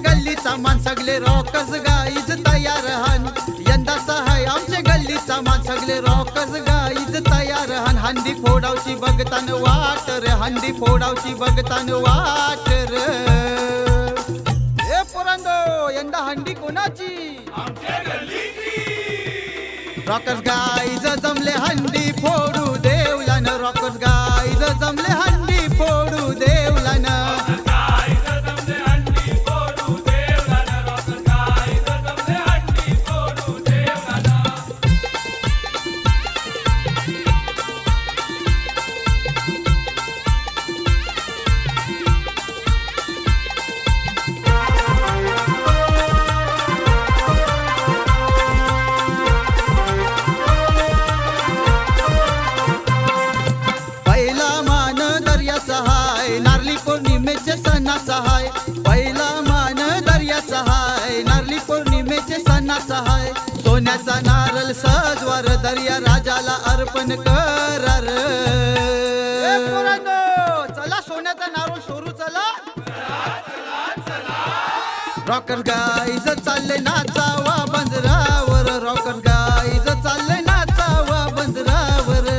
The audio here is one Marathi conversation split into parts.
गल्लीचा मान सगळे रॉकर्स गाईज तयार हन यंदाचा हाय आमच्या गल्लीचा मान सगळे रॉकर्स गाईज तयार हन हंडी फोडावची बघतान वाट रे हंडी फोडावची बघतान वाट रे ए पोरांनो यंदा हंडी कोणाची आमच्या गल्लीची रॉकर्स गाईज जमले हंडी फोडू देवलन रॉकर्स गाईज जमले हंडी फोडू देवलन सहाय पहिला मान दर्याचा हाय नारली पौर्णिमेचे सणाचा हाय सोन्याचा नारळ सजवार दर्या राजाला अर्पण करार चला सोन्याचा नारळ सोरू चला रॉकर गाईज चालले नाचावा बंदरावर रॉकर गाईज चालले नाचावा बंदरावर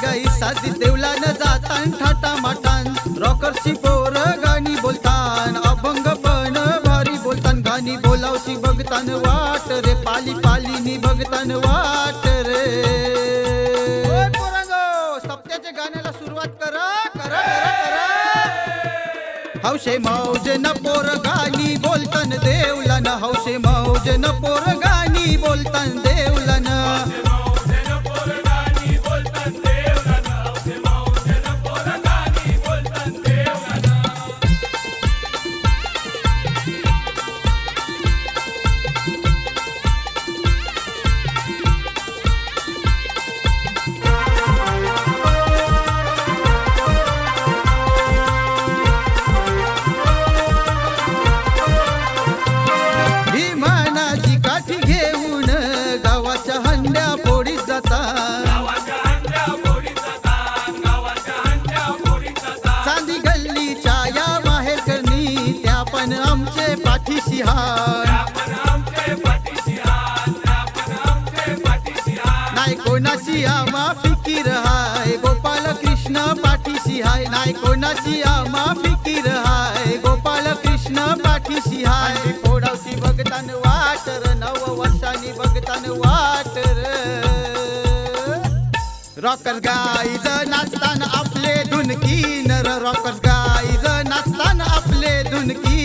गाई साधी देवला न जातान ठाटा माटान रॉकरची पोर गाणी बोलतान अभंग पण भारी बोलतान गाणी बोलावशी बघतान वाट रे पाली पालीनी बघतान वाट रे पोरांनो सप्त्याच्या गाण्याला सुरुवात करा करा करा करा हौशे मौज न पोर गाणी बोलतान देवला न हौशे मौज न पोर गाणी बोलतान देवला न आमचे पाठीशी नाही कोणाची आम्हा फिकीर हाय गोपाल कृष्ण पाठीशी हाय नाही कोणाची आम्हा फिकीर हाय गोपाल कृष्ण पाठीशी हाय फोडावची बघतान वाटर नव वर्षांनी बघतान वाटर रॉकर गाईज नाचताना आपले धुनकी नर रॉकर गाईज नाचताना आपले धुनकी